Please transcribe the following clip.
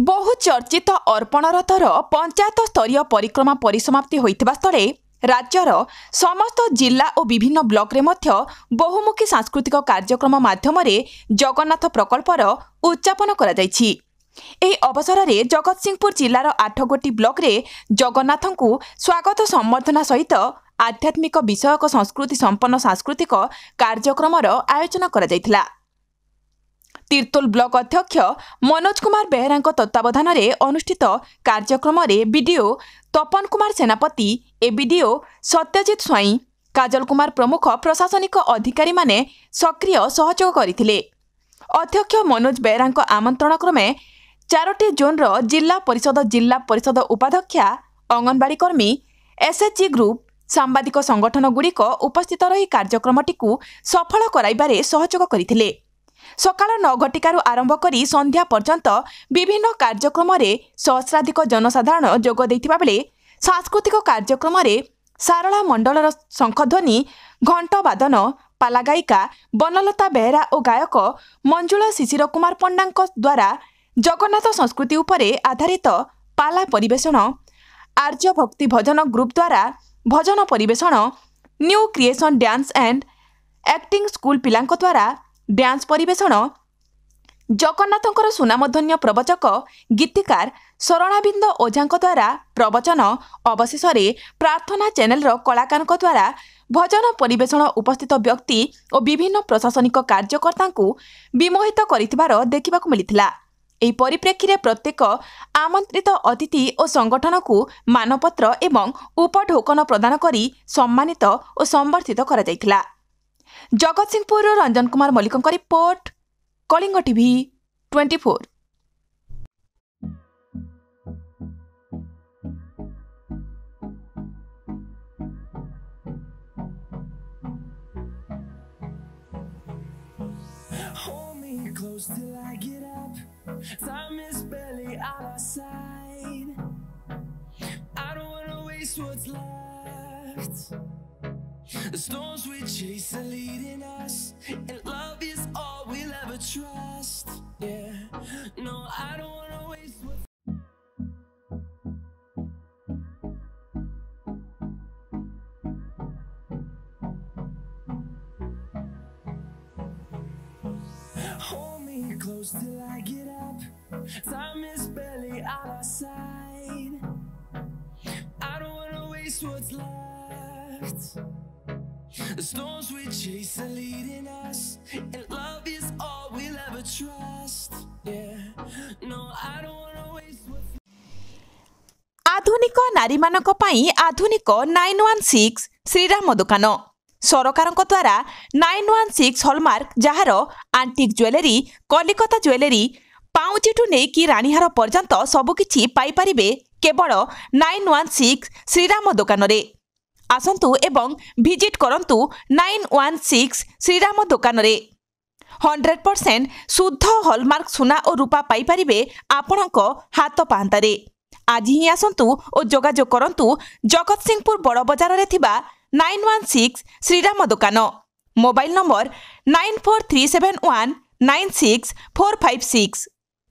बहु चर्चित अर्पण रथर पंचायत स्तरीय परिक्रमा परिसमाप्ति होइतिबा स्थले राज्यर समस्त जिला और विभिन्न ब्लॉक रे मध्य बहुमुखी सांस्कृतिक कार्यक्रम माध्यम जगन्नाथ प्रकल्पर उद्यापन करा जायछि। एही अवसर में जगतसिंहपुर जिलार 8 गोटी ब्लॉक रे जगन्नाथ को स्वागत सम्बर्धना सहित आध्यात्मिक विषयक संस्कृति संपन्न सांस्कृतिक कार्यक्रम आयोजन करा जायथिला। तीर्तोल ब्लॉक अध्यक्ष मनोज कुमार बेहरा तत्वावधान में अनुष्ठित कार्यक्रम में बीडीओ तपन कुमार सेनापति, एबीडीओ सत्यजित स्वाई, काजल कुमार प्रमुख प्रशासनिक अधिकारी माने सक्रिय सहयोग करथिले। अध्यक्ष मनोज बेहरा आमंत्रण क्रमे 4टी जोन जिला परिषद उपाध्यक्षा, अंगनवाड़ी कर्मी, एसएचजी ग्रुप, सांबादिक संगठन गुड़िक उपस्थित रही कार्यक्रमटी सफल कराइबारे सहयोग करथिले। सकाळ 9 घटिकार आरंभ करी संध्या पर्यंत विभिन्न कार्यक्रम में सहस्राधिक जनसाधारण जोग देथिबा बेले सांस्कृतिक कार्यक्रम में सारला मंडलर शंखध्वनि, घंट वादन, पाला गायिका बनलता बेहरा और गायक मंजुला शिशिर कुमार पंडा द्वारा जगन्नाथ संस्कृति उपरे आधारित पाला परिवेषण, आर्य भक्ति भजन ग्रुप द्वारा भजन परिवेषण, new creation dance and acting school पिलांक द्वारा डांस परिवेषण, जगन्नाथंकर सुनामधन्य प्रवचक गीतिकार शरणाबिंद ओझा द्वारा प्रवचन, अवशेष प्रार्थना चैनल कलाकार द्वारा भजन परिवेषण उपस्थित व्यक्ति और विभिन्न प्रशासनिक कार्यकर्ता विमोहित करिथिबार देखिबाकु मिलिथिला। एही परिप्रेक्षी रे प्रत्येक आमंत्रित अतिथि और संगठन को मानपत्र एवं उपढोकन प्रदान करी सम्मानित और संबर्धित करा जायथिला। Jagatsinghpur Ranjan Kumar Mallik report, Kalinga TV 24। Hold me close till I get up. Time is barely on our side. I don't wanna waste what's left. The storms we chase are leading us, and love is all we'll ever trust. Yeah, no, I don't wanna waste what's Hold me close till I get up. Time is barely on our side. I don't wanna waste what's left. The storms we chase are leading us, and love is all we'll ever trust. Yeah, no, I don't wanna waste what's आधुनिक नारी मानक पई आधुनिक 916 श्रीराम दुकान सरकार द्वारा 916 hallmark jar आंटिक jewellery, Kolkata jewellery, पाउचिठू नेकी रानीहार पर्यंत सबकिछि पाई परिबे केवल 916 श्रीराम दुकान रे। आसंतु एवं विजिट करंतु 916 श्रीराम दुकान रे। 100% शुद्ध हॉलमार्क सुना और रूपा पाई परिबे आपणक हाथ पांतारे। आज ही आसंतु और जोगाजोग करंतु जगतसिंहपुर बड़ बजार रे थिबा 916 श्रीराम दुकान। Mobile number 9437196456।